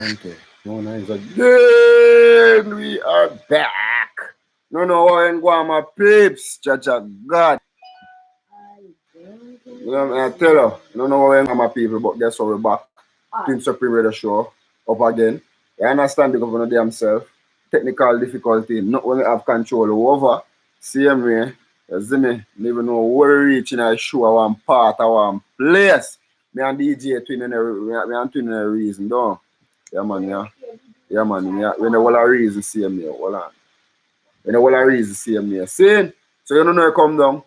Okay. No, nice. Again, we are back. No, no, and go my peeps. Chacha God. You know, I tell you, no, no, when my people, but guess what? We're back. Team Supreme Radio Show up again. You understand the governor themselves. Technical difficulty, not when we have control over. Same way, you see me, never know where we reach in a show, I want part, I want place. Me and DJ twin in a reason, don't. Yeah, man, yeah. Yeah, man. Yeah. When the whole of reason see me, hold on. When the whole of reason see me, see? So you don't know come down.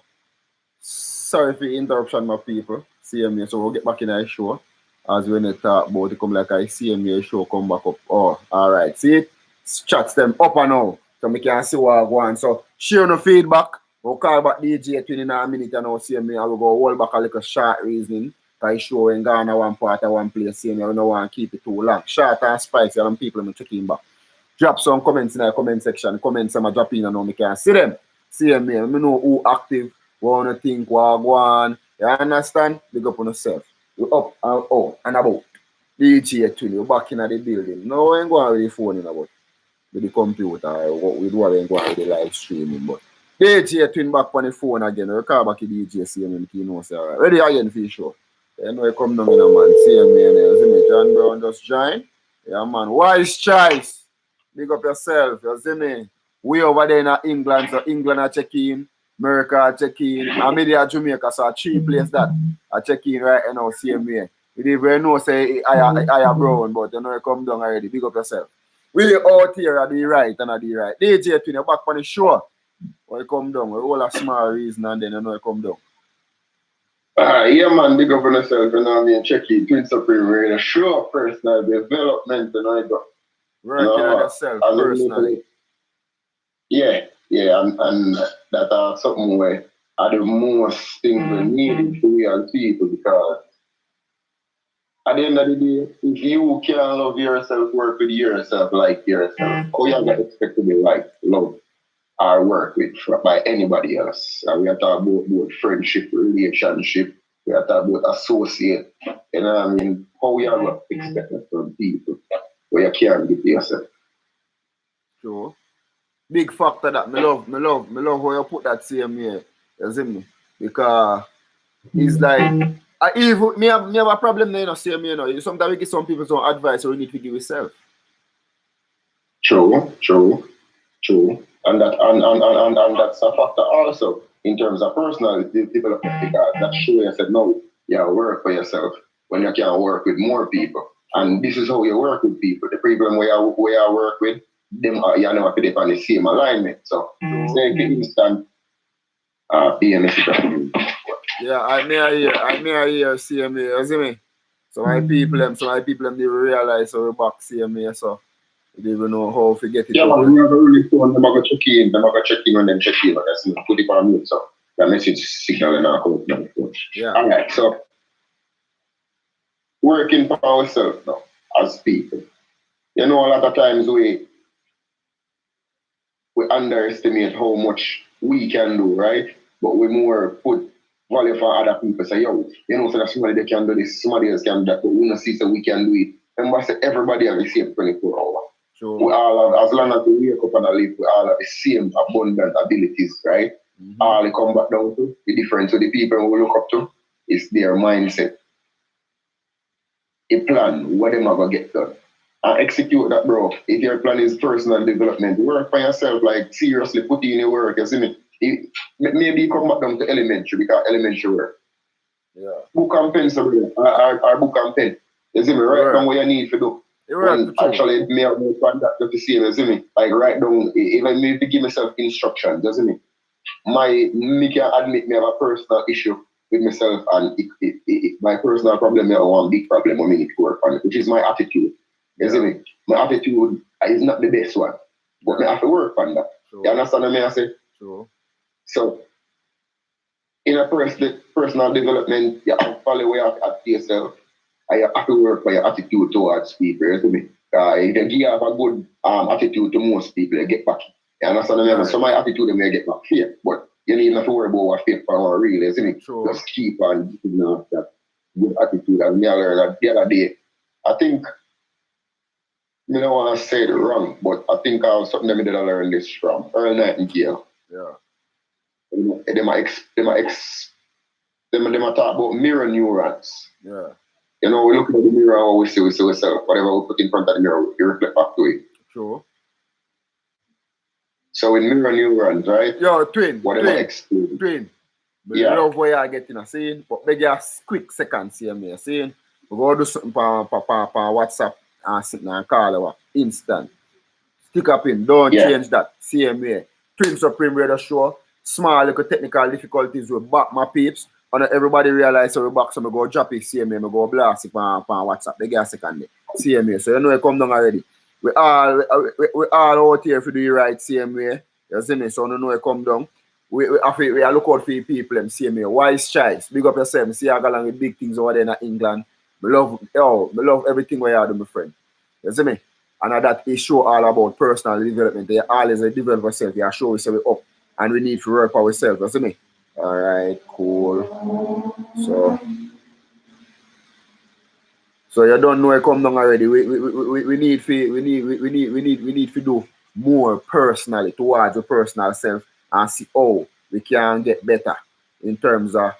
Sorry for the interruption, my people. See me, so we'll get back in our show. As when they talk about it, come like I see me, show come back up. Oh, all right. See? Chats them up and now. So we can see what I go on. So share no feedback. We'll call back DJ 20 in a minute and now see me. I will go hold back a little short reasoning. Because show in Ghana one part of one place. See me, I don't want to keep it too long. Short and spicy and people I'm checking back. Drop some comments in the comment section. Comments some drop in and now we can see them. See me. I know who active. What wanna think, what go on. You understand? Big up on yourself. You up and out and about. DJ Twin, you back in the building. No, we ain't going with the phone in about. With the computer, we do ain't going with the live streaming, but DJ Twin back on the phone again. We call back the DJ CM you know, say, alright. Ready again for the show. You know, you come down in a man. CM, you see me, John Brown just join. Yeah, man. Wise choice. Big up yourself, you see me. We over there in England, so England are checking. America I check in, and maybe Jamaica, so 3 places that I check in right now, same way. You didn't even know, say, I brown, but you know, you come down already, big up yourself. We out here at the right and at the right. DJ Twin, you back on the show. When you come down, we all a small reason, and then you know you come down. Yeah, man, big up on yourself, you know what I mean? Check it, Twin Supreme Radio Show, personal development, you know, working on yourself personally. Yeah, and that are something where are the most things we need to we as people because at the end of the day, if you can't love yourself, work with yourself, like yourself, how you gonna expect to be like love or work with by anybody else? And we are talking about friendship, relationship, we are talking about associate. You know what I mean? How we are gonna expect that from people where you can't give yourself. Sure. Big factor that me love how you put that same here. You see me? Because it's like even me have a problem there, you know, same, you know. Sometimes we give some people some advice so we need to give yourself. True. And that's a factor also in terms of personal development because that show you said no, you work for yourself when you can work with more people. And this is how you work with people. The people where I work with, them you never put it on the same alignment. So say for instance, being yeah, I may hear same here, you see me? So my people them they realize how we back same here, so they don't know how to get it. Yeah, man, we have a really phone, them are check in when them check in, that's put it on mute, so that message signal in our phone. Yeah. Alright, so working for ourselves now as people. You know, a lot of times we underestimate how much we can do, right? But we more put value for other people. Say, yo, you know, so that somebody they can do this, somebody else can do that, but we don't see so we can do it. Remember, say everybody have the same 24 hours. Sure. We all have, as long as we wake up and live, we all have the same abundant abilities, right? Mm-hmm. All they come back down to the difference with the people we look up to is their mindset. A plan, what them are gonna get done. And execute that, bro. If your plan is personal development, work for yourself, like seriously put in your work, you see me? Maybe you come back down to elementary because elementary work. Yeah. Book and pen, or book and pen. You see me? Write down what you need to do. Actually, it may have more contact to see, you see me? Like write down, even me to give myself instructions, you see me? Me can admit me have a personal issue with myself and my personal problem, I have one big problem I need to work on it, which is my attitude. You see me? My attitude is not the best one, but I have to work on that. Sure. You understand what I say? Sure. So, in a personal development, you have to follow where you at yourself. And you have to work for your attitude towards people. You see me? If you have a good attitude to most people, you get back. You understand what I mean? So my attitude may get back here, but you need not to worry about what fake or real, you see me? Sure. Just keep on that good attitude. And me I learned that the other day, I think I don't want to say it wrong, but I think I was something that I did learn this from Earl Nightingale. Yeah. They might talk about mirror neurons. Yeah. You know, we look at the mirror and we see ourselves. Whatever we put in front of the mirror, we reflect back to it. True. So in mirror neurons, right? Yo, twin. Twin. Yeah. Love where you're getting a scene, but maybe a quick second see me saying we go do something for WhatsApp and sit and call our instant. Stick up in, don't change that. Same way. Twin Supreme Radio Show. Small little technical difficulties with back my peeps. And everybody realize so we back, so we go drop it CMA, we go blast it on WhatsApp. They get a second day. CMA. So you know it come down already. We all out here for do the right CMA. You see me? So you know it come down. We are look out for the people them CMA. Wise choice. Big up yourself. See I got along with big things over there in England. I love everything where you do, my friend. You see me? And that is show all about personal development. They always develop ourselves. They show us we up and we need to work ourselves. You see me? All right, cool. So you don't know it come down already. We need to do more personally towards your personal self and see how we can get better in terms of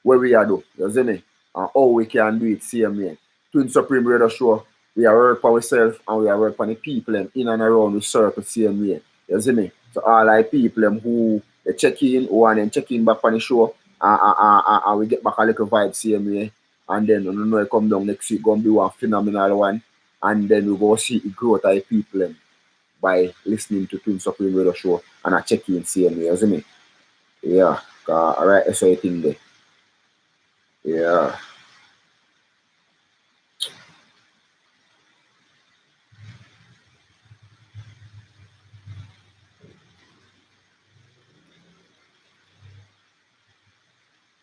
what we are doing. You see me? And how we can do it same way. Twin Supreme Radio Show. We are work for ourselves and we are work for the people in and around the circle same way. You see me? So all like people who they check in, who and then check in back on the show and we get back a little vibe same way. And then you know it come down next week gonna be one phenomenal one. And then we go see the growth of the people by listening to Twin Supreme Radio Show and I check in same way, you see me? Yeah. Alright, that's what I think there. Yeah.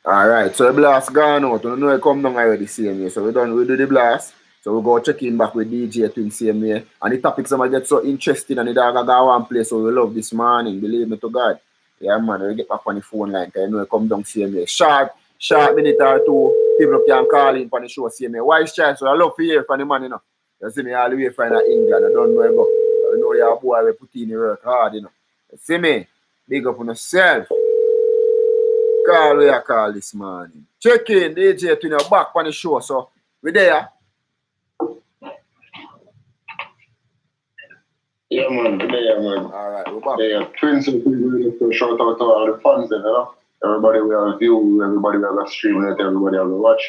Alright, so the blast gone out. You know it come down already same way. So we do the blast. So we go check in back with DJ Twin same way. And the topics might get so interesting and the dog go one place. So we love this morning, believe me to God. Yeah man, we get back on the phone line because you know it come down same way. Short minute or two, people can call in on the show same way. Wise chance, so I love to hear from the man, you know. You see me all the way from England. I don't know about. You know your boy will put in the work hard, you know. You see me? Big up on yourself. Call this morning. Check in, DJ Twin, back on the show. So, we there. Yeah, man. Alright, we're back. Yeah, Twins and to shout out to all the fans, you know. Everybody we have view, everybody we have stream it, everybody have watch.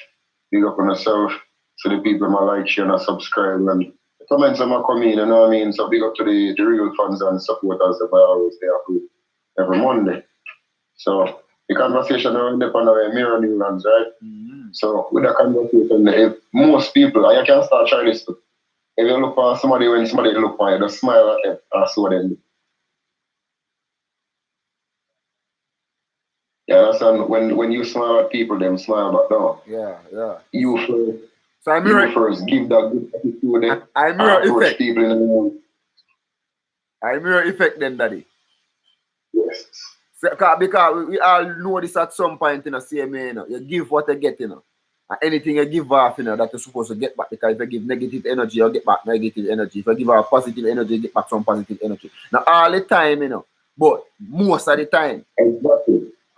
Big up on yourself. So the people might like, share, and subscribe. And the comments might come in, you know what I mean? So big up to the real fans and supporters that I always there every Monday. So the conversation around the mirror neurons, right? Mm-hmm. So with that conversation, if most people, and you can start trying this too. If you look for somebody, when somebody look for you, just smile at them and so them. You understand? When you smile at people, them smile back down. Yeah. You first. So I mirror first give that good attitude. I mirror effect. People in the room. I mirror effect then, Daddy. Yes. So, because we all know this at some point in the same way, you know. You give what you get, you know. And anything you give off, you know, that you're supposed to get back. Because if you give negative energy, you get back negative energy. If you give off positive energy, you get back some positive energy. Not all the time, you know, but most of the time.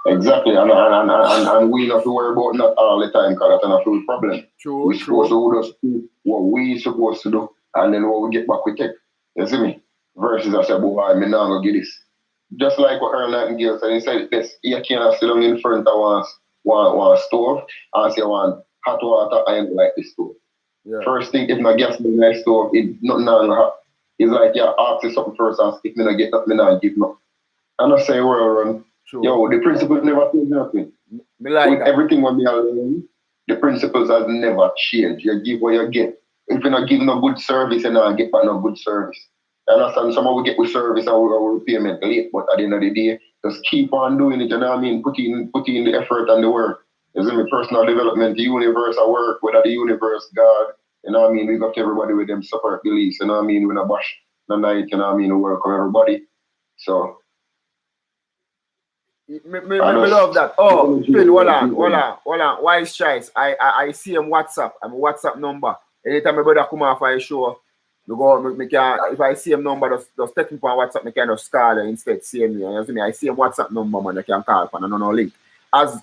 Exactly. And we have to worry about not all the time because that's not a problem. True. We're supposed to just do what we supposed to do and then what we get back we take. You see me? Versus I said, boy, I'm not going to get this. Just like what Earl Nightingale said, he said this, you can't sit down in front of one stove and say, I want hot water, I ain't like this stove. Yeah. First thing, if my gas in the stove, it's nothing hot. It's like, yeah, ask you something first and if me not get nothing, I give nothing. I'm not saying we're run. True. Yo, the principles never change nothing. Like with that. Everything when we are learning, the principles has never changed. You give what you get. If you're not giving no good service, you're not get back no good service. You understand? Somehow we get with service and our payment late, but at the end of the day, just keep on doing it, you know what I mean? Put in the effort and the work. You see me? Personal development, the universe at work, whether the universe, God, you know what I mean? We got everybody with them separate beliefs, you know what I mean? We're not bash the night, you know what I mean? The work of everybody. So me love that. Oh, Phil, hold on. Wise choice. I see him WhatsApp. I'm WhatsApp number. Anytime my brother come off I show, Me can, if I see him number, just text me on WhatsApp, me can just call her instead, see me. You see me, I see him WhatsApp number, man, I can call upon, I don't know link. As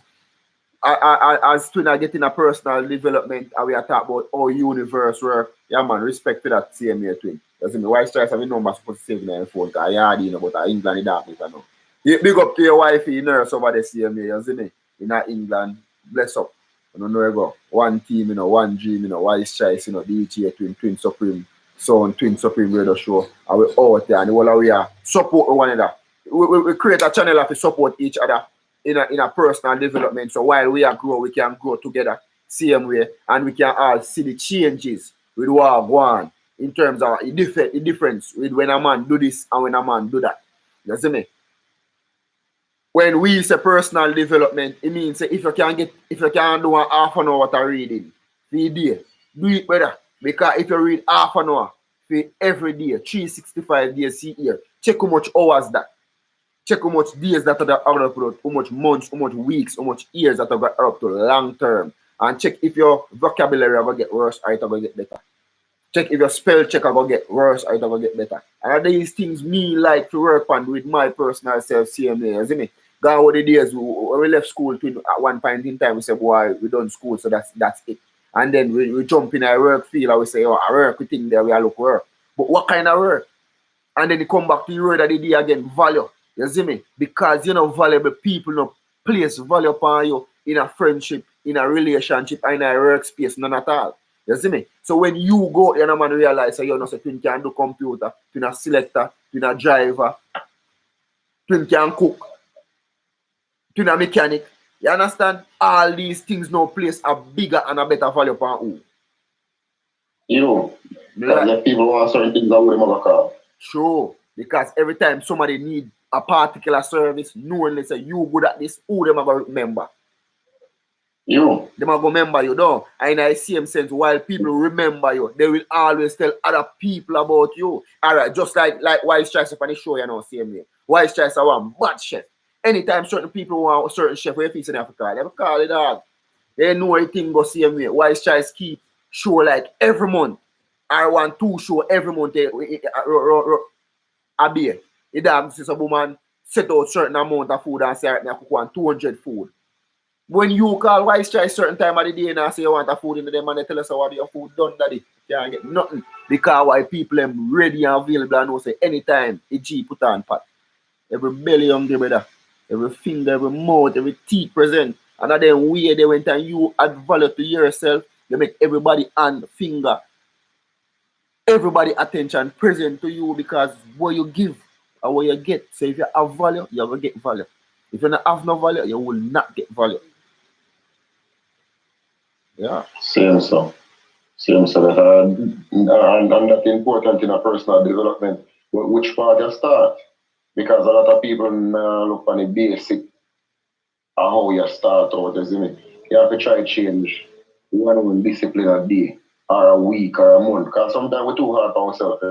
twin are getting a personal development, and we are talking about how universe work. Yeah, man, respect to that same here twin. You see me, why stress have a number supposed to save in your phone, because I heard, you know, but England, darkness, I know. Big up to your wifey, nurse over the same here, you see me, in England, bless up. I don't know where go. One team, you know, one dream, you know, wise choice, you know, DHA Twin Supreme, Son, Twin Supreme Radio Show. And we out there and all we are support one another. We create a channel to support each other in a personal development. So while we are grow, we can grow together same way and we can all see the changes with what go on in terms of the difference with when a man do this and when a man do that. You see me? When we say personal development, it means if you can do a half an hour of reading for a day, do it better. Because if you read half an hour for every day, 365 days a year, check how much hours that. Check how much days that are up to, how much months, how much weeks, how much years that are up to long term. And check if your vocabulary are going to get worse or it are going to get better. Check if your spell check are going to get worse or it are going to get better. And these things me like to work on with my personal self CMA, you see me? God, what the days when we left school at one point in time, we said, boy, we done school, so that's it. And then we jump in our work field and we say, oh, I work, we think that we are look work. But what kind of work? And then you come back to the word of the day again, value. You see me? Because you know valuable people no place value upon you in a friendship, in a relationship, in a workspace, none at all. You see me? So when you go, you know, man realize that you know, so twin can do computer, twin a selector, twin a driver, twin can cook, twin a mechanic. You understand? All these things now place a bigger and a better value upon who? You. Because if people want certain things, I would have call. Sure. Because every time somebody need a particular service, knowing they say you good at this, who them are going to remember? You. Them are going to remember you, though. And in the same sense, while people remember you, they will always tell other people about you. Alright, just like Wise Choice up on the show, you know, same way. Wise Choice are one bad chef. Anytime certain people want a certain chef, where you in Africa, they call it dog. They know everything go same way. Wise Choice keep show like every month. I want two show every month. A beer. The dog says a woman set out certain amount of food and say, I cook 200 food. When you call Wise Choice certain time of the day and say you want a food in the day, man, they tell us what your food done, daddy. You can't get nothing. Because why people them ready and available and know say anytime a G put on pot. Every belly hungry, brother. Every finger, every mouth, every teeth present. And then way they went and you add value to yourself, you make everybody hand, finger, everybody attention present to you because what you give and what you get. So if you have value, you will get value. If you don't have no value, you will not get value. Yeah. Same so. And that's important in a personal development. Which part you start? Because a lot of people look on the basic of how you start out, you see me? You have to try to change one discipline a day or a week or a month. Because sometimes we're too hard on ourselves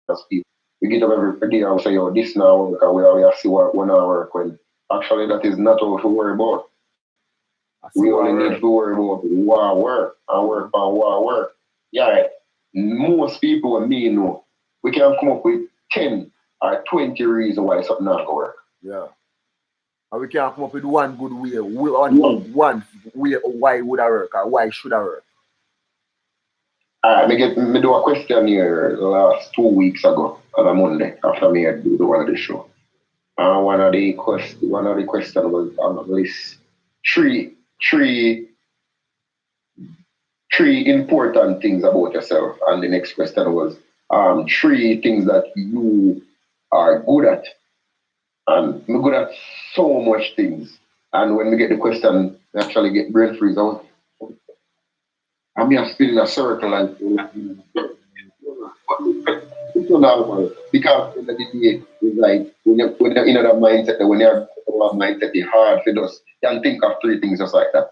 as people. We get up every day and we say, yo, this now work, and we see what 1 hour work when actually that is not what we worry about. We only need to worry about what work and work on what work. Yeah, most people and me know we can come up with 10 or 20 reasons why something not going to work. Yeah. And we can come up with one good way, one way why it would work or why it should work. Alright, me do a question here last 2 weeks ago on a Monday after me do the one of the show. And one of the questions was on the list three important things about yourself. And the next question was 3 things that you are good at. And I'm good at so much things. And when we get the question, we actually get brain freeze out. I'm just still in a circle and it's not normal. Because in the day, it's like when you're in that mindset, when you're mindset, it's hard for us. You can think of 3 things just like that.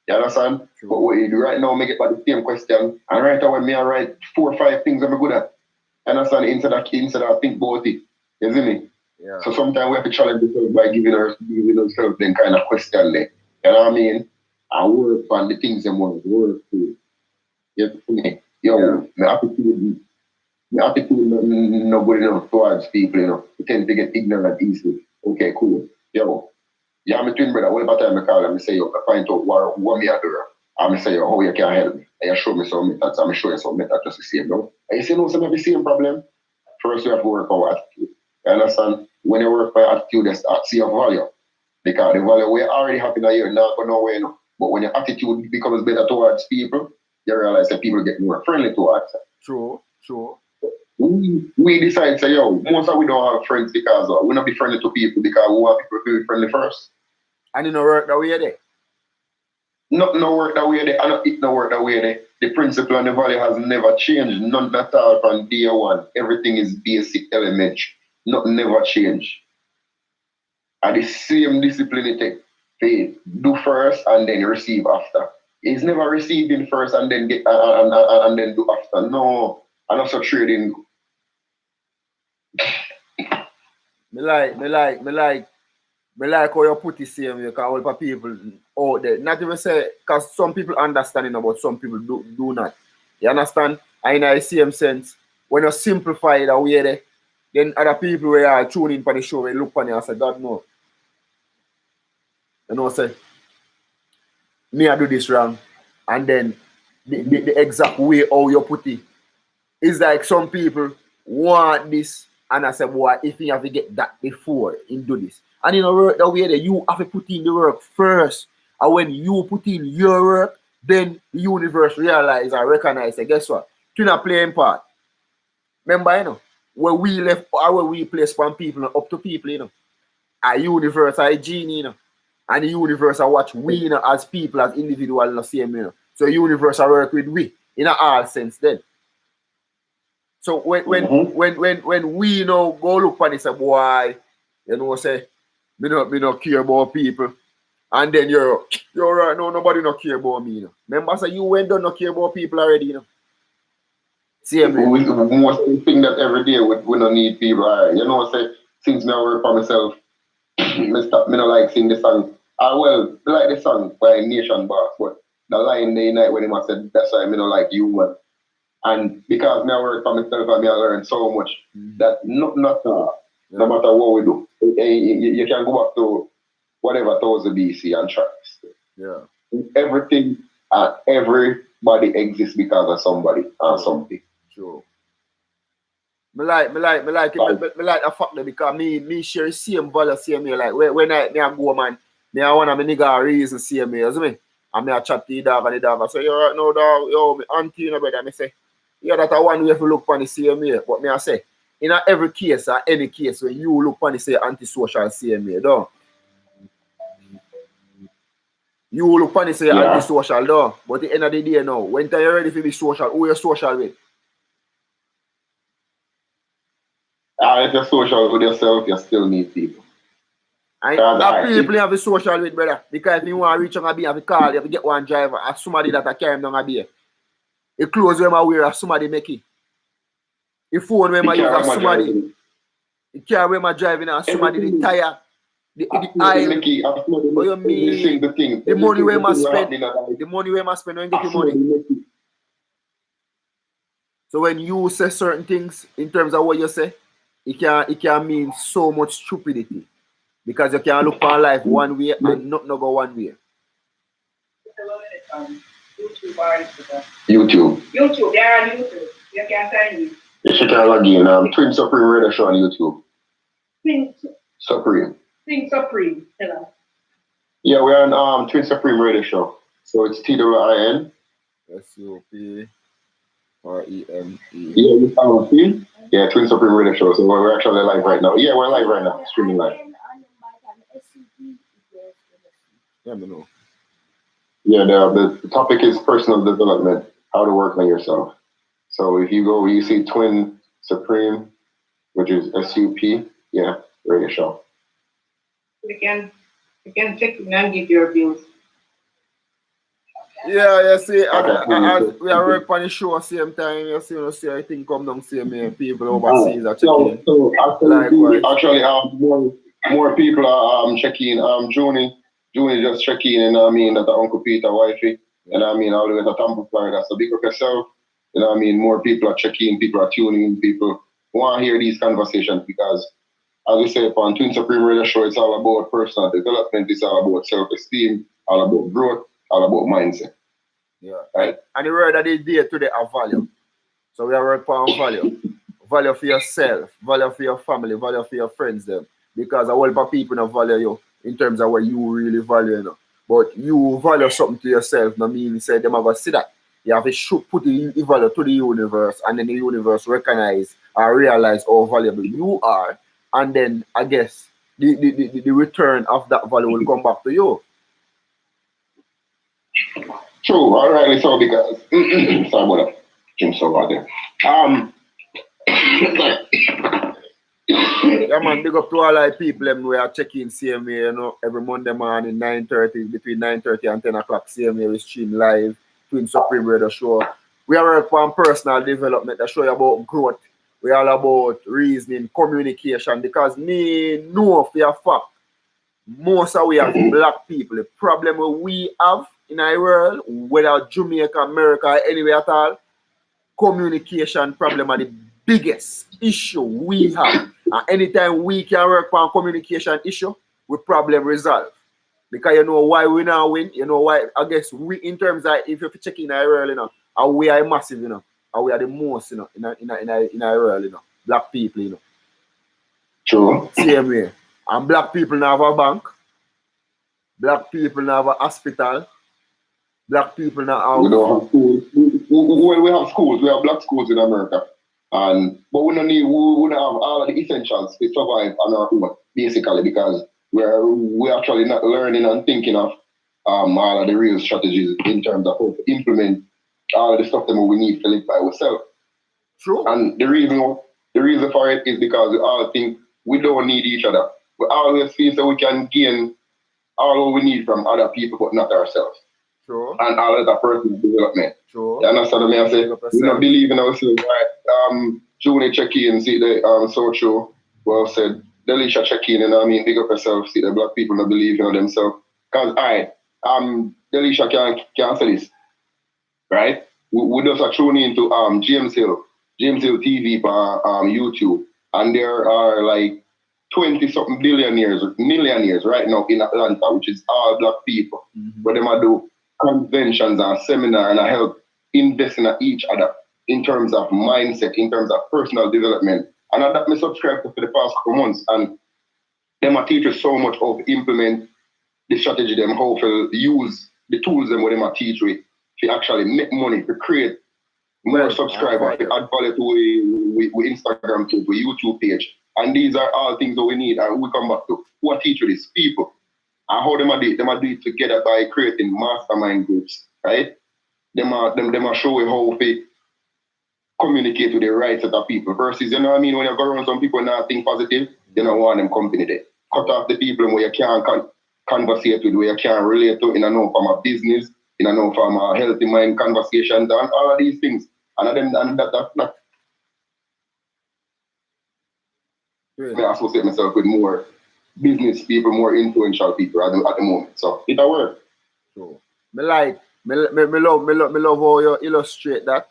You understand? Sure. But what you do right now, make it about the same question, and right away, me I write 4 or 5 things I'm good at. You understand? Instead of think about it. You see me? Yeah. So sometimes we have to challenge ourselves by giving ourselves them kind of question there. You know what I mean? I work on the things I want to work to. You see me? Yo, I'm happy to My attitude no good enough towards people, you know. You tend to get ignorant easily. Okay, cool. Yo, yeah, my twin brother, whatever time I call him, I say, yo, I find out what me I do. I'm say, yo, how you can help me? And you show me some methods, I'm show you some methods just to save, no? And you say, no, some have the same problem. First, you have to work on your attitude. You understand? When you work on your attitude, you start see your value. Because the value we're already happy that you're not going nowhere, you know. But when your attitude becomes better towards people, you realize that people get more friendly towards you. True, true. We decide, say, yo, most of we don't have friends because we not be friendly to people because we want people to be friendly first. And it no work that way there. Nothing no work that way there, and it no work that way there. The principle and the value has never changed, none at all from day one. Everything is basic elementary. Nothing never changed. And the same discipline it take. Faith, do first and then receive after. It's never receiving first and then get and then do after. No, and also trading. Me like how you put it same way, because all people out there. Not even say, because some people understand it, but some people do not. You understand? And in the same sense, when you simplify it away there, then other people who are tuning in for the show will look on you and say, God no. You know, say, me I do this wrong. And then the exact way how you put it is like some people want this, and I say, boy, if you have to get that before you do this. And in a work the way that you have to put in the work first. And when you put in your work, then the universe realize and recognize that guess what? You're not playing part. Remember, you know, where we left or where we place from people up to people, you know. A universe, a genie, you know. And the universe I watch we, you know, as people, as individuals in the same, you know. So universe I work with we in all sense then. So when we you know go look for this boy, you know say me not care about people, and then you're right, no, nobody not care about me, you know. Remember say you went down not care about people already, you know. See me. We most think that every day we don't need people. You know, say since me I work for myself, me not like sing the song. Well, I like the song by Nation Boss, but the line the night when he must said that's why me not like you one. And because me I work for myself and me I learn so much that no matter what we do, you can go back to whatever 1000 BC and try. Yeah. Everything and everybody exists because of somebody or something. Sure. Me like the fact that because me share same value same way. Like when I go man, me I want my nigga reason same way, you see me? And me I chat to the dog and the dog I say, yo right now dog, yo me auntie you know brother, me say, yeah that one way if you look on the same way. But me I say, in every case or any case when you look on the say antisocial same way, though. You look on the say antisocial though. But at the end of the day now, when you're ready to be social, who you social with? If you're social with yourself, you still need people. And people you have a social with, brother. Because if you want to reach on a beer, you have to call, you have to get one driver, or somebody that carry him down a beer. The clothes when I wear, somebody make it. The phone when I use, somebody. The car when I driving, somebody. The tire, the aisle. What you mean? The money when I spend, the money when I spend, when I get the money. So when you say certain things in terms of what you say, it can mean so much stupidity. Because you can look for life one way and not go one way. YouTube. YouTube, they're on YouTube. You can find me. Yes, you can log in. Twin Supreme Radio Show on YouTube. Twin Supreme. Twin Supreme. Hello. Yeah, we're on Twin Supreme Radio Show. So it's TWIN. SUPREME. Yeah, you found it. Yeah, Twin Supreme Radio Show. So we're actually live right now. Yeah, we're live right now. Streaming live. Yeah, I know. Yeah, the topic is personal development, how to work on yourself. So if you go, you see Twin Supreme, which is SUP, yeah, radio show. You can check in and give your views. Yeah, see, as we are working on the show at the same time, you see, I think come down same here, people overseas are checking. So actually, more people are checking. Juni just checking, and I mean that the Uncle Peter wifey, and I mean all the way to Tampa, Florida. So big up yourself, You know what I mean? More people are checking, people are tuning in, people want to hear these conversations because, as we say upon Twin Supreme Radio Show, it's all about personal development, it's all about self-esteem, all about growth, all about mindset. Yeah. Right? And the word that is there today are value. So we are working on value. Value for yourself, value for your family, value for your friends them. Because a whole lot of people don't value you in terms of what you really value, you know. But you value something to yourself, no mean say them ever see that. You have to put the value to the universe, and then the universe recognize or realize how valuable you are, and then I guess the return of that value will come back to you. True, all right, so because sorry about that. Jim so out there. Yeah man, big up to all our people them we are checking same way, you know, every Monday morning 9:30, between 9:30 and 10 o'clock, same way we stream live, Twin Supreme Radio Show. We are working on personal development, that show you about growth. We all about reasoning, communication, because me know for a fact, most of we as black people, the problem we have in our world, whether Jamaica, America, anywhere at all, communication problem are the biggest issue we have. And anytime we can work on communication issue, we problem resolve. Because you know why we now win, you know why, I guess we, in terms of, if you're checking our world, you know, and we are massive, you know, and we are the most, you know, in our world, you know, black people, you know. True. Same way. And black people now have a bank, black people now have a hospital, black people now have... We don't have schools. We have schools. We have black schools in America. But we don't have all of the essentials to survive on our own, basically, because we're actually not learning and thinking of all of the real strategies in terms of how to implement all of the stuff that we need to live by ourselves. True. And the reason for it is because we all think we don't need each other. We always feel that we can gain all we need from other people, but not ourselves. True. And all of that personal development. True. You understand what I say? We don't believe in ourselves, right? Junior check in, see the social, well said. Delisha check in, you know what I mean? Big up yourself, see the black people don't believe in themselves. Because Delisha can't say this, right? We just are tuning into James Hill TV on YouTube, and there are like 20-something millionaires right now in Atlanta, which is all black people, where they might do conventions and seminars and help invest in each other in terms of mindset, in terms of personal development. And that I subscribed to for the past couple months, and them are teach us so much how to implement the strategy, them how to use the tools them what them are teach with to actually make money, to create more subscribers, to add value to we Instagram to we YouTube page. And these are all things that we need, and we come back to who are teach these people. And how them do it together by creating mastermind groups, right? Them are show you how to communicate with the right set of people. Versus, you know what I mean, when you go around some people not think positive, you don't want them company there. Cut off the people where you can't conversate with, where you can't relate to, in a no from a business, in a no from a healthy mind conversations, and all of these things. And that I associate myself with more business people, more influential people at the moment. So it'll work. So me love how you illustrate that.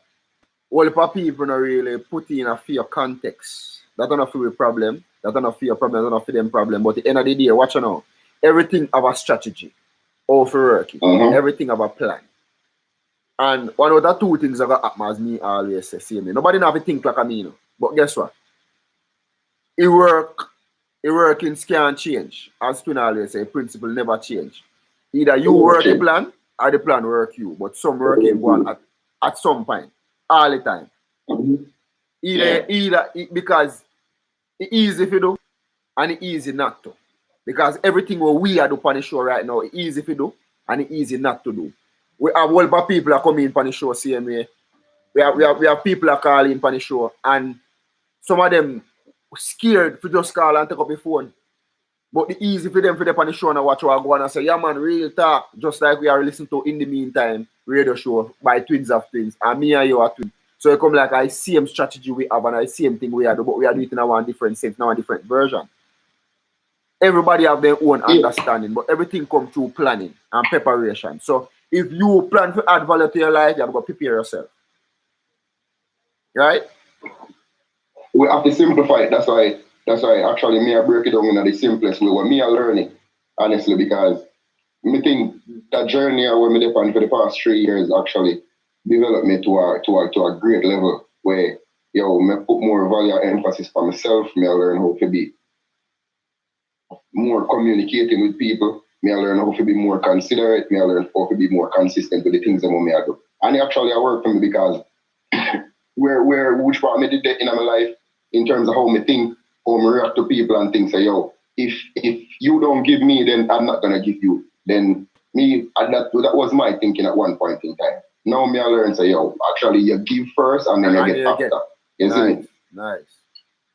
All the people not really put in a fear context. That don't feel a problem. That don't feel a problem. That don't feel them problem. But at the end of the day, watch now. Everything have a strategy. All for working. Everything have a plan. And one of the two things that happen, as me always say, see me. Nobody have to think like me, you know. But guess what? It workings can't change. As Twin always say, principle never change. Either you work the plan or the plan work you. But some working go on at some point. All the time. Either because it's easy if you do and it's easy not to. Because everything what we are doing on the show right now, it's easy if you do and it's easy not to do. We have a whole lot of people are coming on the show same way. We have people are calling on the show, and some of them scared to just call and take up the phone. But it's easy for them for them on the show and watch what I go on and say, yeah man, real talk, just like we are listening to In the Meantime radio show by Twins of Twins, and me and you are twins. So it come like I same strategy we have and I same thing we are doing, but we are doing it in a one different sense, now a different version. Everybody have their own understanding, but everything comes through planning and preparation. So if you plan to add value to your life, you have to prepare yourself. Right? We have to simplify it. That's why actually me I break it down in the simplest way. What me I learn it, honestly, because me think that journey where me depend for the past 3 years actually developed me to a great level where me put more value and emphasis for myself. Me I learn how to be more communicating with people. Me I learn how to be more considerate. Me I learn how to be more consistent with the things that me I do. And it actually I work for me because where which part me did that in my life in terms of how me think, how me react to people and things. Say, if you don't give me, then I'm not gonna give you. Then me, and that was my thinking at one point in time. Now me I learn say, actually you give first and then you get after. You see me? Nice.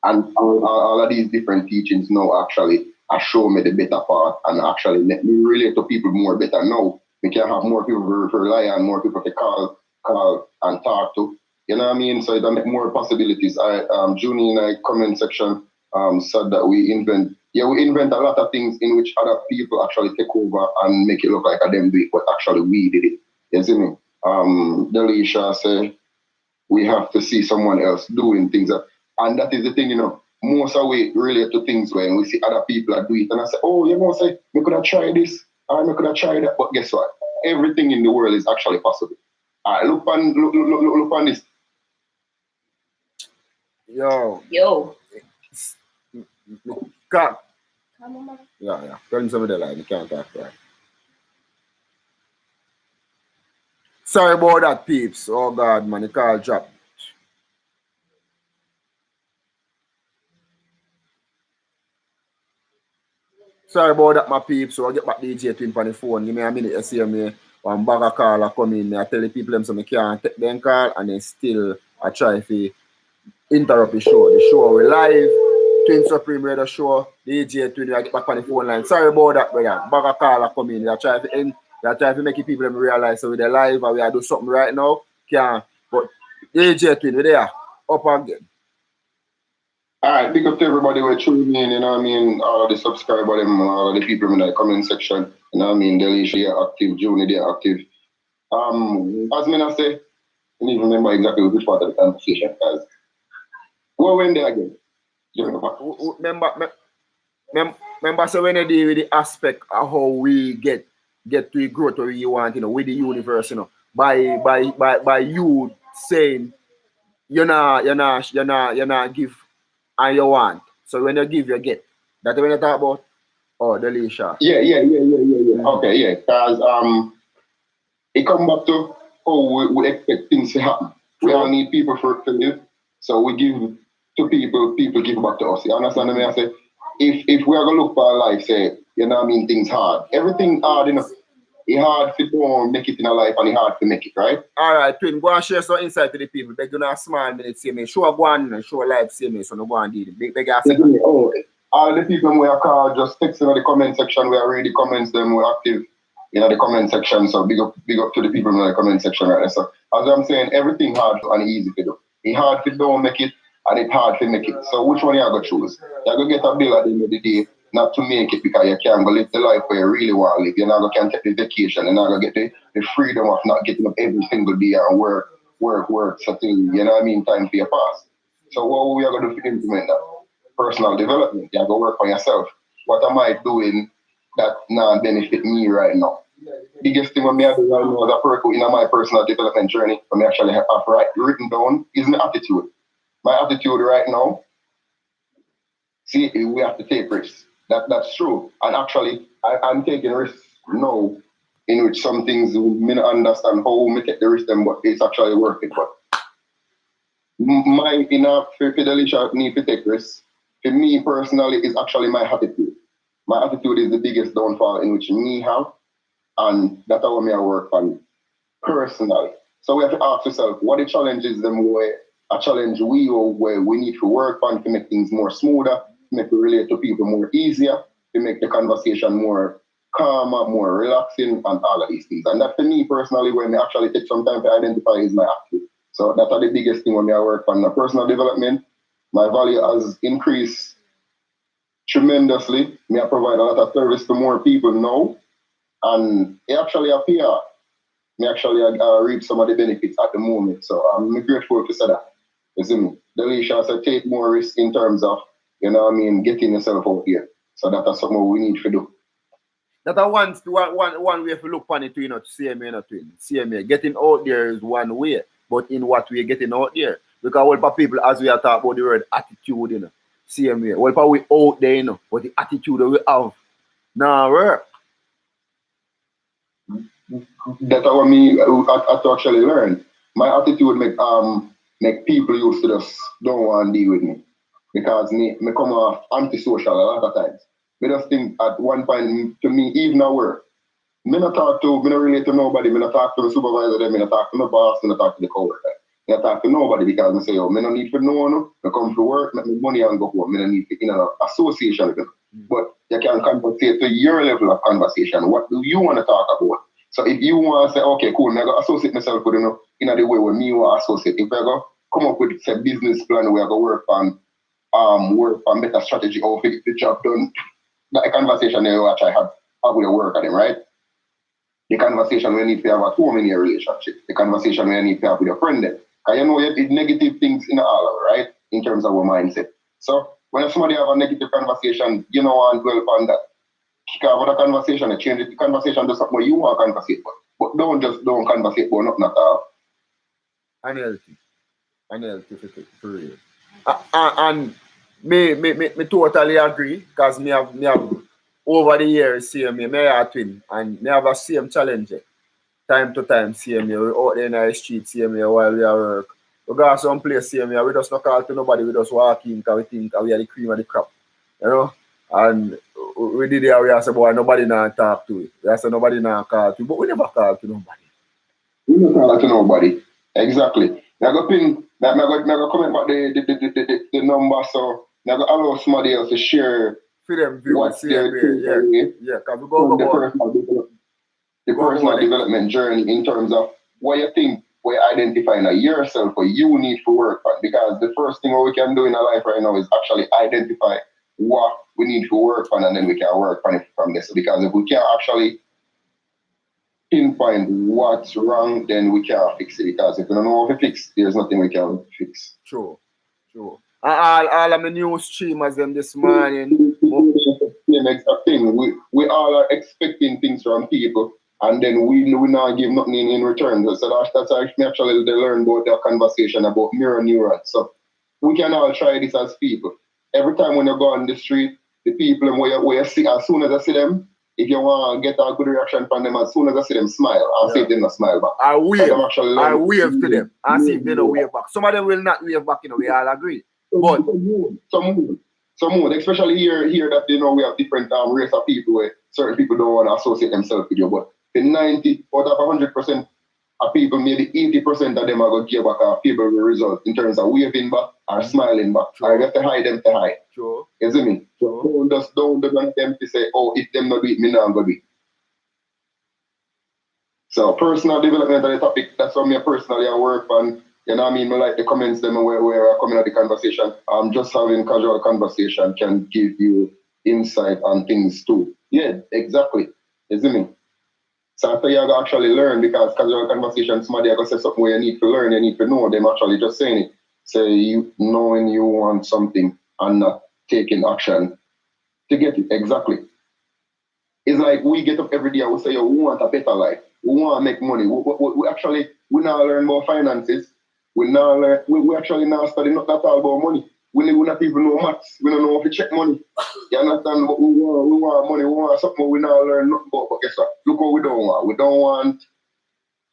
And all of these different teachings now actually show me the better part and actually let me relate to people more better now. We can have more people to rely on, more people to call and talk to. You know what I mean? So it make more possibilities. Junie in the comment section said that we invent a lot of things in which other people actually take over and make it look like a them do it, but actually we did it. You see me? Delisha say we have to see someone else doing things. And that is the thing, most of we relate to things when we see other people do it. And I say, say, we could have tried this, or we could have tried that. But guess what? Everything in the world is actually possible. All right, look on this. Yo. Cut. Yeah. Tell him some of the line. You can't talk right. Sorry about that, peeps. Oh, God, man. The call dropped. Sorry about that, my peeps. So I'll get back DJ Twin on the phone. Give me a minute to see me. One bag of call I come in. I tell the people them so I can't take them call and then still I try to interrupt the show. The show we live. Twin Supreme Radio Show. DJ Twin, I get back on the phone line. Sorry about that, brother. Bag of call I come in. I try to make people them realize so we're live and we are doing something right now. Can't. But DJ Twin, we're there. Up again. All right, big up to everybody who tuning in, you know what I mean? All of the subscribers, all of the people in the comment section, you know what I mean? Delisha, they're active, Juni, they're active. As I say, I don't even remember exactly which part of the conversation, because we went there again. Remember, so when you deal with the aspect of how we get to grow to where you want, with the universe, by you saying you're not give and you want. So when you give, you get. That's when you talk about. Oh, Delisha. Yeah. Okay, yeah, because it comes back to how we expect things to happen. We all need people to live, so we give to people give back to us. You understand me? I say, if we are gonna look for our life, say, you know what I mean, things hard. Everything hard, it's hard to don't make it in a life and it's hard to make it, right? All right, Twin, go and share some insight to the people. They do not small minutes, see me. Show go on and show live, see me, so no go and do it. Big ass. All the people we are called, just text in the comment section. We are reading the comments, them we're active in the comment section. So big up to the people in the comment section right now. So as I'm saying, everything hard and easy to do. It's hard to don't make it and it's hard to make it. So which one you are gonna choose? You're gonna get a bill at the end of the day, not to make it because you can't go live the life where you really want to live. You're not gonna take the vacation, you're not gonna get the freedom of not getting up every single day and work, so till, you know what I mean, time for your pass. So what we are gonna do to implement that? Personal development. You have to work on yourself. What am I doing that now benefit me right now? Biggest thing what I do right now as a person in my personal development journey, what I actually have written down is my attitude. My attitude right now, see, we have to take risks. That's true. And actually, I'm taking risks now in which some things we may not understand how we take the risk them, but it's actually worth it. But my inner fidelity need to take risks. For me personally, is actually my attitude. My attitude is the biggest downfall in which me have, and that's how me I work on personally. So we have to ask ourselves, what the challenges them where a challenge we or where we need to work on to make things more smoother, to make it relate to people more easier, to make the conversation more calmer, more relaxing, and all of these things. And that for me personally, when I actually take some time to identify is my attitude. So that's the biggest thing when I work on the personal development. My value has increased tremendously. Me I provide a lot of service to more people now, and it actually appear. Me actually reap some of the benefits at the moment. So I'm grateful to say that. You see me? The leash also take more risk in terms of, you know what I mean, getting yourself out here. So that's something we need to do. That one way if you look on it, you know, CMA, you know, CMA. Getting out there is one way, but in what way getting out there? Because all for people, as we are talking about the word attitude, you know, CMA. Well, for we out there, you know, but the attitude that we have now work. That's what me had to actually learn. My attitude make people used to just don't want to deal with me. Because me come off antisocial a lot of times. Me just think at one point to me, even at work, me not relate to nobody, me not talk to the supervisor, me not talk to the boss, me not talk to the coworker. Me not talk to nobody because me say, yo, me no need for no one, me come to work, make me money and go home. Me no need to in an association with them. But you can conversate to your level of conversation. What do you want to talk about? So if you want to say, okay, cool, I'm going to associate myself with you in the way where me want to associate. If I go come up with a business plan where I go work on better strategy or get the job done, that conversation you actually have with the work at them, right? The conversation we need to have at home in your relationship. The conversation we need to have with your friend then. Because you know you have negative things in all of it, right? In terms of our mindset. So when somebody have a negative conversation, you know and dwell upon that. Kick off the conversation and change the conversation to something you want to conversate about. But don't conversate about nothing at all. Unhealthy for real. And me totally agree because me have over the years see me a twin and me have a same challenge time to time see me we out there in the street see me while we are work. We go some place see me we just not call to nobody, we just walk in because we think we are the cream of the crop. You know? And we did it we say boy nobody now talk to it. We say nobody now call to it, but we never call to nobody. We never call to nobody. Exactly. Now go pin that now go comment about the number so now go allow somebody else to share for them view what their because we go the personal development journey in terms of what you think we're identifying yourself or you need to work on. Because the first thing we can do in our life right now is actually identify what we need to work on and then we can work on it from this. Because if we can't actually pinpoint what's wrong, then we can't fix it. Because if we don't know how to fix, there's nothing we can fix. True. All of the news streamers them this morning. Same exact thing. We all are expecting things from people, and then we not give nothing in return. So that's actually they learn about their conversation about mirror neurons. So we can all try this as people. Every time when you go on the street, the people where you see, as soon as I see them, if you want to get a good reaction from them, as soon as I see them smile, I'll see if they not smile back. I wave to them. I see if they don't wave back. Some of them will not wave back, you know, we all agree. But some mood, especially here that you know we have different race of people where certain people don't want to associate themselves with you. But the 90 out of 100% of people, maybe 80% of them are going to give back a favorable result in terms of waving back or smiling back. Or you have to hide them to hide. Sure. You see me? So don't them to say, oh, if them not do it, me not going to do it. So personal development of the topic, that's what me personally I work on. You know what I mean? I like the comments them where I come in at the conversation. Just having casual conversation can give you insight on things too. Yeah, exactly. You see me? So after you actually learn, because casual conversation, somebody going to say something where you need to learn, you need to know, them actually just saying it. Say you knowing you want something and not taking action to get it. Exactly. It's like we get up every day and we say, yo, we want a better life. We want to make money. We now learn more finances. We actually now study not that all about money. We not even know maths. We don't know how to check money. You understand? But we want money. We want something we now learn nothing about. But guess what? Look what we don't want. We don't want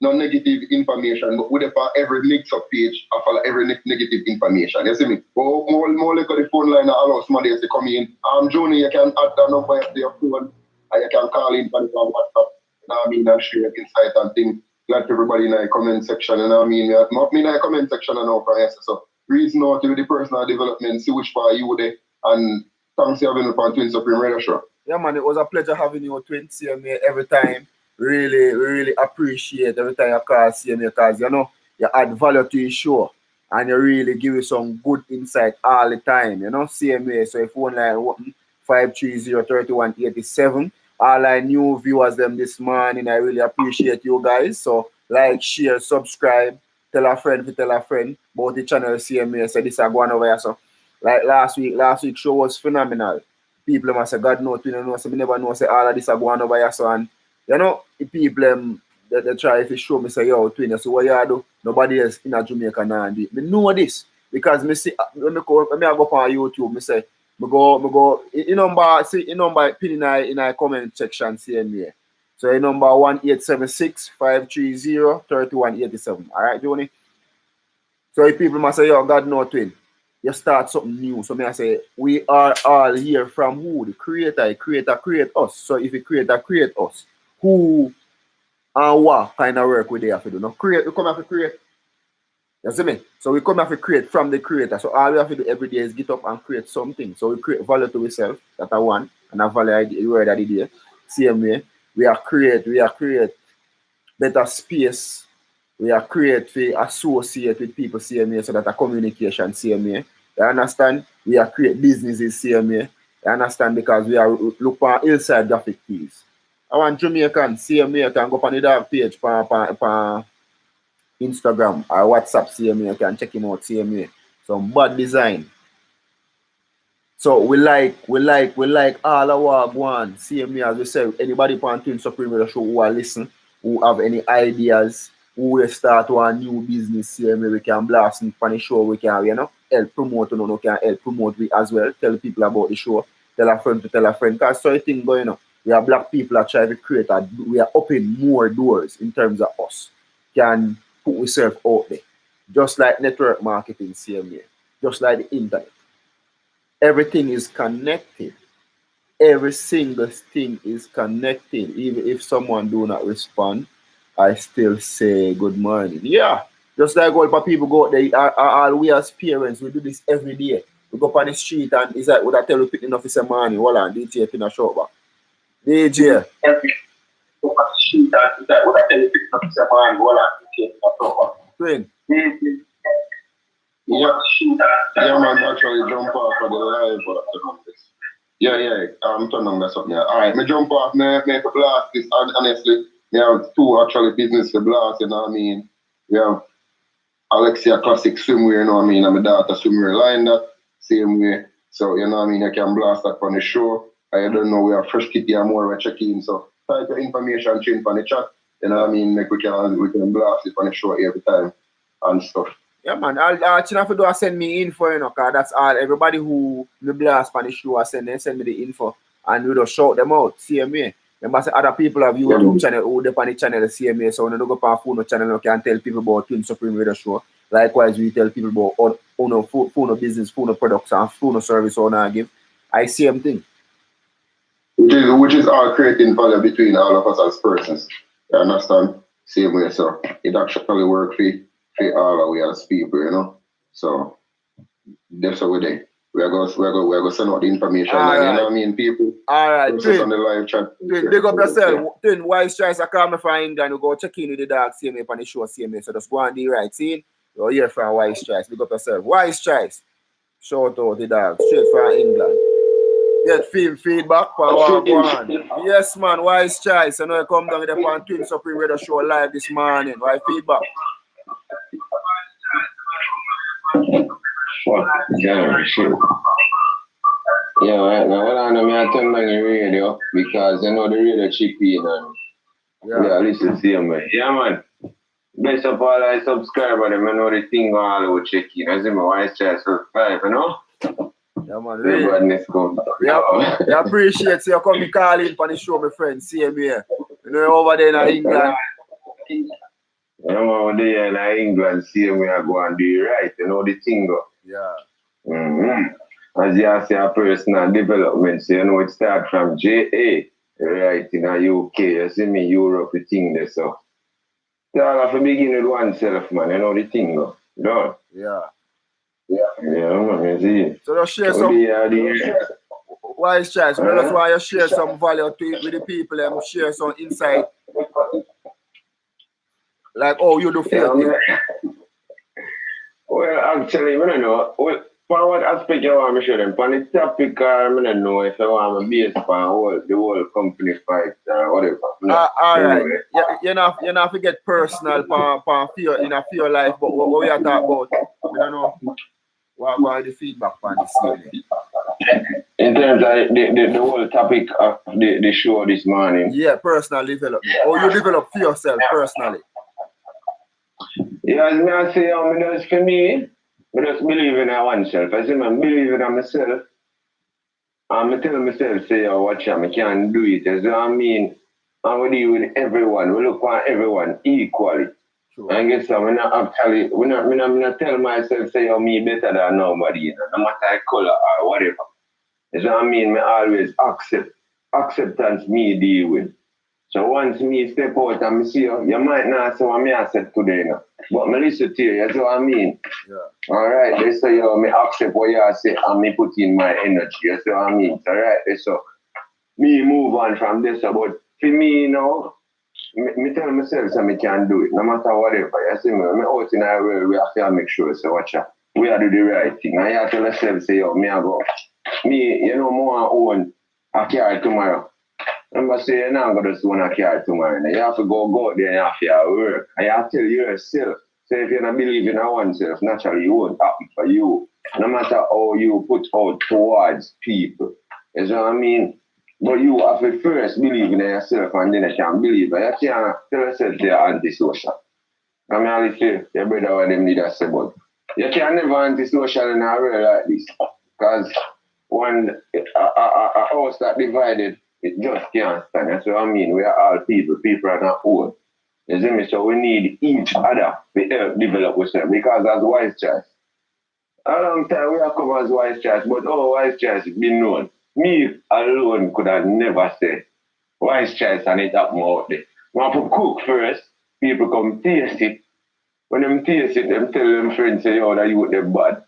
no negative information. But we for every mix-up page, I follow every negative information. You see me? More like the phone line that allows somebody else to come in. Junior, you can add that number to your phone. And you can call in on WhatsApp. You know what I mean? And share insight and things. Glad everybody in the comment section. You know what I mean? Me in the comment section and over here. So reason out to the personal development, see which part you there. And thanks for having me on Twin Supreme Radio Show. Yeah, man, it was a pleasure having you on Twin CMA every time. Really appreciate every time you call CMA because you know you add value to your show and you really give you some good insight all the time. You know, CMA. So if you want like 530-3187. All our new viewers them this morning, I really appreciate you guys. So like, share, subscribe, tell a friend about the channel CMA, say this are going over here. So like last week show was phenomenal. People must say God knows, you know, so me never know say all of this are going over here. So and you know, the people they try to show me say yo twin, so what you do? Nobody else in a Jamaica now do it. Me know this because me see when I go on YouTube, me say me go number pin in a comment section CMA. So your number 1-876-530-3187. Alright, Johnny? So if people must say, yo, God no twin. You start something new. So me I say, we are all here from who? The creator. The creator create us. So if the creator create us, who and what kind of work we there to do? No, we come here to create. You see me? So we come here to create from the creator. So all we have to do every day is get up and create something. So we create value to ourselves, that I want, and a value idea, word that idea. Same way. We are create better space. We are create to associate with people same way so that a communication same way. You understand? We are create businesses same way. You understand? Because we are look for hillside graphic tees. I want Jamaican same way. You can go on the dog page on Instagram or WhatsApp same way. You can check him out same way. Some bad design. So we like all our one. Same way as we say, anybody on Twin Supreme Radio Show who are listen, who have any ideas, who will start one new business, same way we can blast on the show, we can, you know, help promote, you know, we can help promote we as well, tell people about the show, tell a friend to tell a friend, because so thing going on. We are black people that try to create we are open more doors in terms of us. Can put ourselves out there. Just like network marketing, same way. Just like the internet. Everything is connected. Every single thing is connected. Even if someone do not respond, I still say good morning. Yeah. Just like all the people go out there, all we as parents, we do this every day. We go up on the street and it's like, would I tell you picking off in morning? Hold on, DJ in a shop back. DJ. Go up on the street and it's like, would I tell you picking off in morning? Hold on, DJ in a shop back. Twin. Yeah, man, actually jump off for the live. Yeah, I'm turning on that something. Yeah. All right, me jump off, me blast this. Honestly, we have two actually business to blast, you know what I mean? We have Alexia Classic Swimwear, you know what I mean? And my daughter Swimwear line that same way. So, you know what I mean? I can blast that on the show. I don't know, we have Fresh Kitty and more we're checking. So, type of information change on the chat. You know what I mean? Like we can blast it on the show every time and stuff. Yeah, man. All you have to do is send me info, you know, because that's all. Everybody who me blast on the show, send me the info and we just shout them out. CMA. Remember, say other people have YouTube channel who they on the channel CMA, so when you go on phone channel, you can tell people about Twin Supreme Radio Show. Likewise, we tell people about phone business, phone products, and phone service owner give. I same thing. Which is all creating value between all of us as persons. You understand? Same way, so it actually works for all of we as people, you know. So that's how we do. We're going to send out the information, and, you know what I mean, people. All right, Twin. On the live chat. Twin, big up yourself. Twin, Wise Choice, I come from England, you go check in with the dog, CMA on the show, CMA. So just go on the right scene. You're here from Wise Choice. Big up yourself. Wise Choice. Shout out the dog, straight from England. Get feedback for one. Yes, man, Wise Choice. I know you come down with the Twin Supreme Radio Show live this morning. Why feedback? Yeah, sure. Yeah, right now, hold on, I turn on the radio because you know the radio chippy and yeah, listen to him, man. Yeah, man. Best of all, I subscribe and I know the thing all over checking. I see my Wise Choice subscribe, you know? Yeah, man. Really. Yeah, I appreciate you coming calling for the show, my friend. Same here. You know, over there in England. I'm over there in England, same way I go and do it right, you know the thing go. Yeah. As you say, a personal development, so you know it starts from JA, right, in the UK, you see me, Europe, the thing there, so. You have to begin with oneself, man, you know the thing go. You know? Yeah. Yeah, man, you see. So just share some. Wise Choice, that's why you share some value with the people and share some insight. Like, oh, you do feel things. Well, actually, I don't know. Well, For what aspect you want me show them? For the topic, I don't know if I want to base for the whole company fight or whatever. No, All right. anyway. You know, forget personal for fear in a fear life, but what we are talking about, we don't know what the feedback on this evening. In terms of the whole topic of the show this morning. Yeah, personal development. Or you develop for yourself personally. Yeah, as me I say, just for me, I just believe in oneself. I say, man, believe in myself. I tell myself, say, oh, watch out, I can't do it. That's what I mean. And we deal with everyone. We look for everyone equally. Sure. And guess what? We not tell myself, say, oh, me better than nobody, you know, no matter color or whatever. That's what I mean. Me always acceptance me deal with. So once me step out and me see you might not say what me I said today, you know. But me listen to you, that's what I mean. Yeah. Alright, they say me accept what you say and me put in my energy, that's what I mean. Alright, so me move on from this, but for me, you know, me tell myself so me can do it, no matter whatever. You see me out in our world, we have to make sure, so watch out. We have to do the right thing. And you have to tell yourself, say, yo, me I go, me, you know, more own a car tomorrow. Remember, say you're not going to just own a car tomorrow. You have to go out there and you have to work. And you have to tell yourself. So if you don't believe in oneself, naturally it won't happen for you. No matter how you put out towards people. You know what I mean? But you have to first believe in yourself and then you can believe. But you can't tell yourself you're antisocial. I mean, I say, your brother what them need to say, but you can never antisocial in a world like this. Because when a house that divided, it just can't stand. That's what I mean. We are all people. People are not old. You see me? So we need each other to help develop ourselves. Because as wise choice. A long time we have come as wise choice, but wise choice been known. Me alone could have never said wise choice and it happen out there. We have to cook first. People come taste it. When them taste it, them tell them friends say, oh, that you with them bad.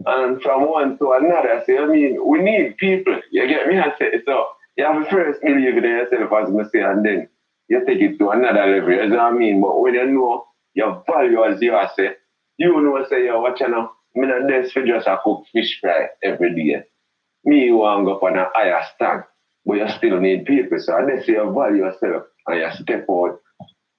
And from one to another, say, I mean, we need people. You get me? I say, so you have to first believe in yourself, as I say, and then you take it to another level. You know what I mean? But when you know your value as you say, you know, say, yo, watch out. I'm not there for just a cook fish fry every day. Me, you want to go up on a higher stand, but you still need people. So unless you value yourself and you step out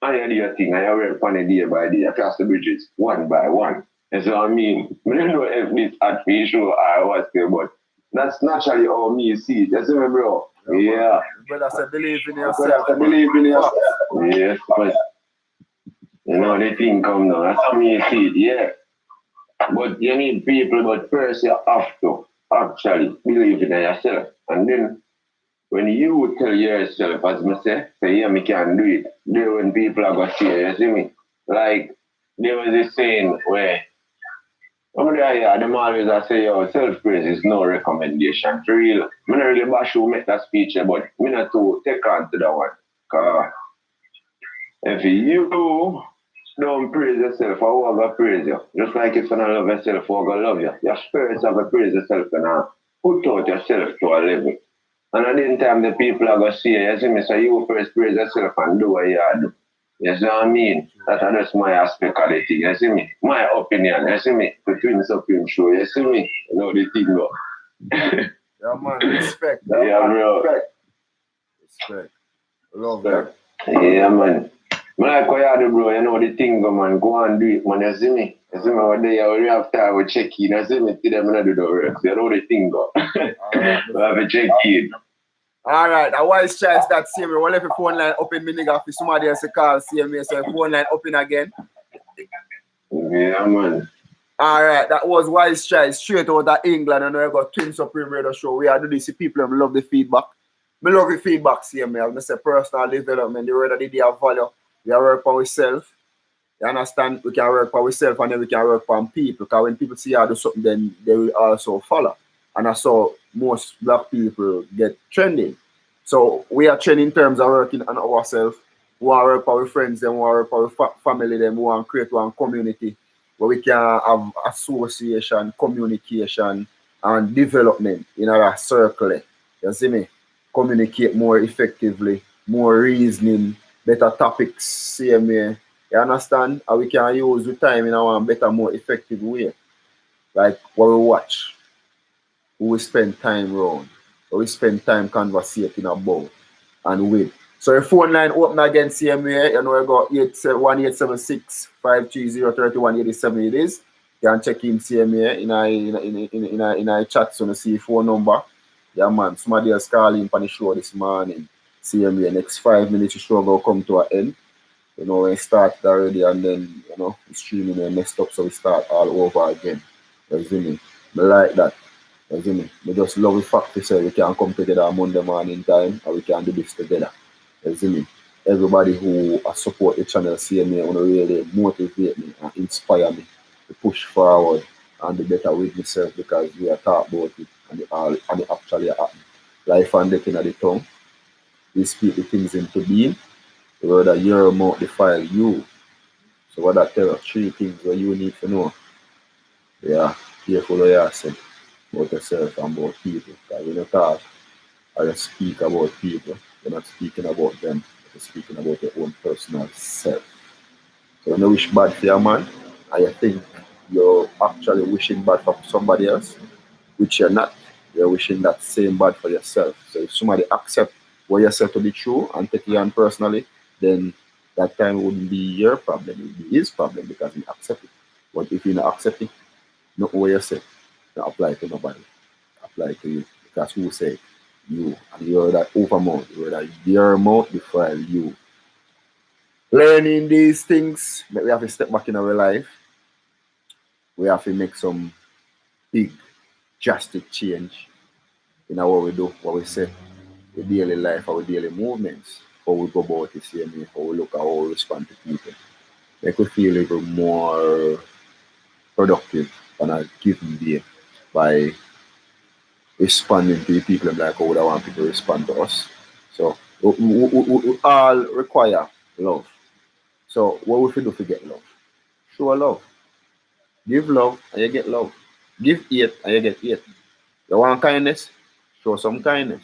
and you do your thing and you work on it day by day, you cross the bridges one by one. And so I mean, I don't know if this at fish or what's there, but that's naturally how me see it. You see me, bro? Yeah. Brother said, believe in yourself. Believe in yourself. Yes, but you know, the thing come now. That's how me see it, yeah. But you need people, but first you have to actually believe in yourself. And then when you tell yourself, as I say, yeah, me can do it, then when people are going to see you see me? Like, there was this saying where, them always I say, yo, self-praise is no recommendation. For real, I don't really bash who make that speech, but I not to take on to that one. Because if you don't praise yourself, I will go praise you. Just like if you don't love yourself, I will love you. Your spirits have to praise yourself and put out yourself to a level. And at the time, the people are going to see you see me, so you first praise yourself and do what you do. You see what I mean? That's just my aspect of the thing, you see me? My opinion, you see me? The Twin Supreme show, you see me? You know the thing go. Yeah, man, respect. Yeah, bro. Respect. Love that. Yeah, man. I like what you do, bro. You know the thing go, man. Go and do it, man. You see me? You see me? One day you have time, we check in. You see me? See them do the work. You know the thing go. We have to check in. All right, a wise choice that same way. Well, if your phone line open, me nigga, if somebody else call, same way, so phone line open again. Yeah, man. All right, that was wise choice. Straight out of England, and I got Twin Supreme Radio Show. We are doing this. People love the feedback. Me love the feedback, same way. I say personal development. The word of the day of value. We are work for ourselves. You understand? We can work for ourselves, and then we can work for people. Because when people see how do something, then they will also follow. And that's how most black people get trending. So we are trending in terms of working on ourselves. We want to work for our friends, then we want to work for our family, then we want to create one community where we can have association, communication, and development in our circle. You see me? Communicate more effectively, more reasoning, better topics, same way. You understand? And we can use the time in a better, more effective way. like what we watch, who we spend time around, who we spend time conversating about and with. So your phone line open again, CMA, you know, you got 1876-530-3187 it is. You can check in CMA in a chat so you see phone number. Yeah man, somebody else calling for the show this morning. CMA, next 5 minutes the show will come to an end. You know, when it started already and then, you know, the streaming and messed up so we start all over again. You see me? I like that. You see me? I just love the fact to say we can come together on Monday morning time and we can do this together. You see me? Everybody who support the channel CMA want to really motivate me and inspire me to push forward and do better with myself because we are talking about it and it actually happen. Life and death in the tongue. We speak the things into being. The word that your mouth defile you. So what that tell us? 3 things that you need to know. Yeah, careful what you say about yourself and about people. Because when you talk or you speak about people, you're not speaking about them. You're speaking about your own personal self. So when you wish bad for your man, and you think you're actually wishing bad for somebody else, which you're not, you're wishing that same bad for yourself. So if somebody accept what you said to be true and take it on personally, then that time wouldn't be your problem, it would be his problem because he accept it. But if you don't accept it, not what you say, don't apply to nobody. Apply to you. Because who say it? You. And you're that overmouth. You're that your mouth defile you. Learning these things, we have to step back in our life. We have to make some big drastic change in what we do, what we say, the daily life, our daily movements, how we go about it, how we look at how we respond to people. Make we feel even more productive on a given day by responding to the people like how we want people to respond to us. So we all require love. So what we do to get love? Show love. Give love and you get love. Give hate and you get hate. You want kindness? Show some kindness.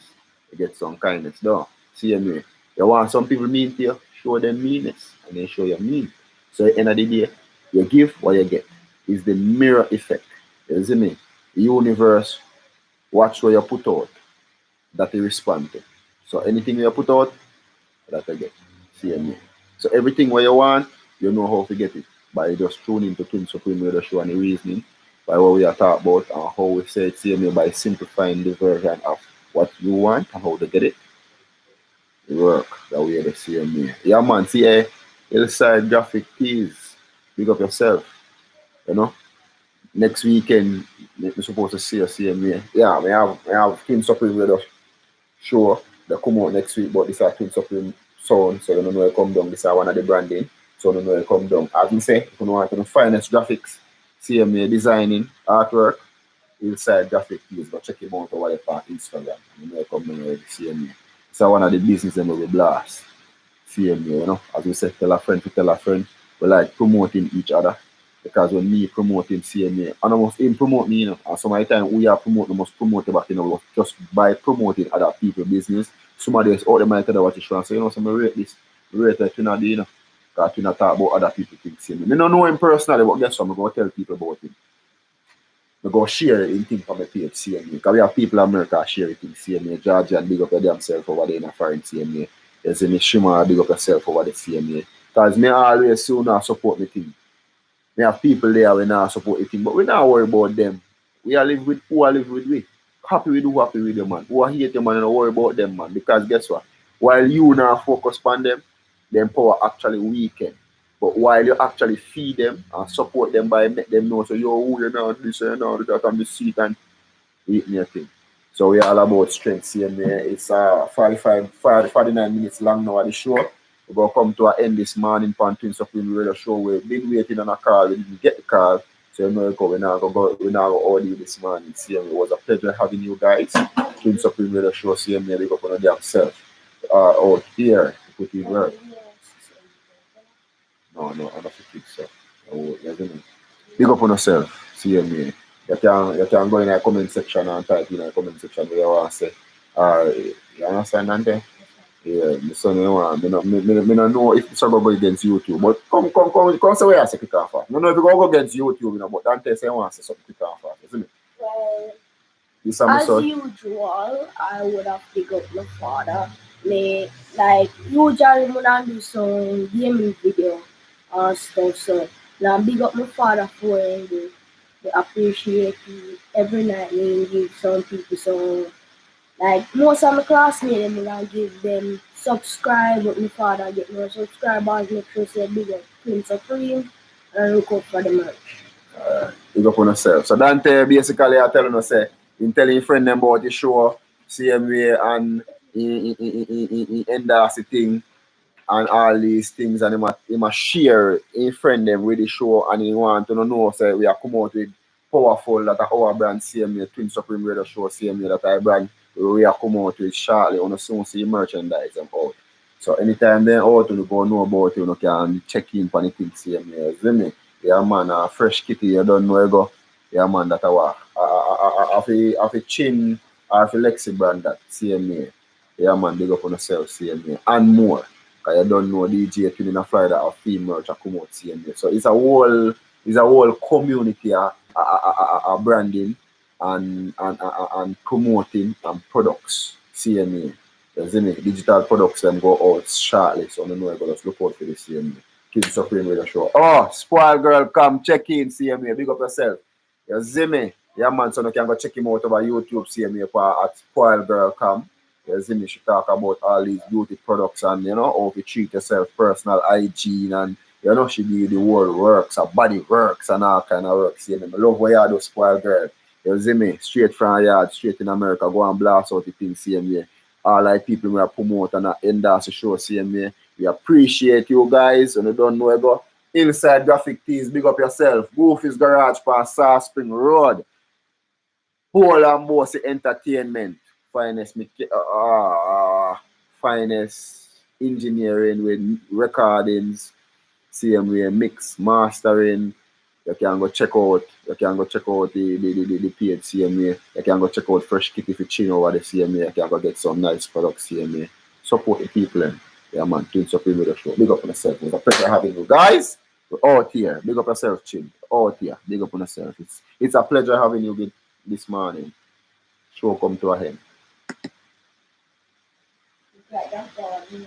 You get some kindness. Don't see me. You want some people mean to you? Show them meanness and then show you mean. So at the end of the day, you give what you get. It's the mirror effect. You see me? The universe watch what you put out that you respond to. So anything you put out, that you get. See me. So everything what you want, you know how to get it. By just tuning into Twin Supreme Radio Show and the reasoning, by what we are talking about and how we say it, see me, by simplifying the version of what you want and how to get it. It work that way the same way. Yeah man, see Hillside Graphic Tees. Big up yourself. You know? Next weekend, we're supposed to see the same way. Yeah, we have Twin Supreme Radio Show that come out next week, but this is Twin Supreme sound, so you don't know it come down. This is one of the branding, so you don't know it come down. As we say, if you want to finest graphics, CMA designing, artwork, Hillside Graphic Tees, but check him out over there on Instagram. You know it come down with CMA. It's one of the business that we blast. CMA, you know, as we say, tell a friend to tell a friend, we like promoting each other. Because when me promoting CMA, and almost him promote me, you know, and some of the time we are promoting, must promote back, you know, just by promoting other people's business. Somebody else out there might tell you what you should say, you know, so I rate this, rate that you know, you know, because you not talk about other people things. I don't know him personally, but guess what, I'm going to tell people about him. I'm going to share it in things from my page, CMA. Because we have people in America share it in CMA. Georgia and big up themselves over there in a foreign CMA. There's a Shima big up yourself over the CMA. Because me always soon support me thing. We have people there we now support the thing, but we not worry about them. We are live with who are live with we. Happy with who happy with you, man. Who are hate you, man, and don't worry about them, man. Because guess what? While you now focus on them power actually weaken. But while you actually feed them and support them by make them know, so yo, who you know, this, you know, that on the seat and eat me a thing. So we are all about strength. See, it's 49 minutes long now at the show. We're going to come to an end this morning on Twin Supreme Radio Show. We've been waiting on a call. We didn't get the call. So you know, we're now going to audio this morning. See, it was a pleasure having you guys. Twin Supreme Radio Show. See, they go up on themselves out here to put in work. No, I'm not a kid, so. Oh, big up on yourself. See, you can go in the comment section and type in the comment section where you want to say. You understand, Dante? Yeah, so I don't know if it's going to go against YouTube, but come say where I say kick off. I don't know if you go against YouTube, you know, but Dante say I want to say something kick off. You saw me, As son? usual, I would have picked up my father. Me like usually when I do some gaming video or stuff, so now big up my father for him. They appreciate it every night. Me give some people some like most of my classmates. Me gonna give them subscribe. But my father get more subscribers. Make sure say big up Prince Supreme and look out for the merch. Big up on yourself. So Dante basically are telling us, say, in telling your friend them about the show, same way, and he endorse the thing and all these things, and he must share in friend them with the show, and he want to know, say, we are come out with powerful that our brand same way, Twin Supreme Radio Show same way that I brand we are come out with shortly on the soon see merchandise and out. So anytime they out you go know about it, you can check in for anything same way. See me? Yeah man, a fresh kitty, you don't know you go. Yeah man, that a chin or a Lexi brand that same way. Yeah man, big up on yourself same way. And more. Cause you don't know DJ Twin in a Friday or female merch come out same way. So it's a whole community branding and promoting and products CMA. You see me? Digital products them go out shortly, so I don't know I gotta just look out for the CMA. Kids Supreme Radio Show. Oh, spoil girl, come check in CMA. Big up yourself. You see me? Yeah man, so you can go check him out over YouTube CMA at spoil girl come. You see me? She talk about all these beauty products and you know how to treat yourself, personal hygiene and you know she do the whole works, her body works and all kind of works. You know, I love what you do, spoil girl. You see me? Straight from a yard, straight in America, go and blast out the thing same way. All like people we are promote and endorse the show same way. We appreciate you guys and you don't know go. Inside Graphic Tees, big up yourself. Goofy's Garage past South Spring Road. Whole and Bossy Entertainment. Finest engineering with recordings, same way mix, mastering. You can go check out the page same way. You can go check out Fresh Kitty for chin over the same way. You can go get some nice products same way. Support the people and yeah man, Twin Supreme Radio Show. Big up on yourself. It's a pleasure having you guys. We're out here. Big up yourself, Chin. Out here. Big up on yourself. It's a pleasure having you this morning. Show come to a end. Like that's all, you know.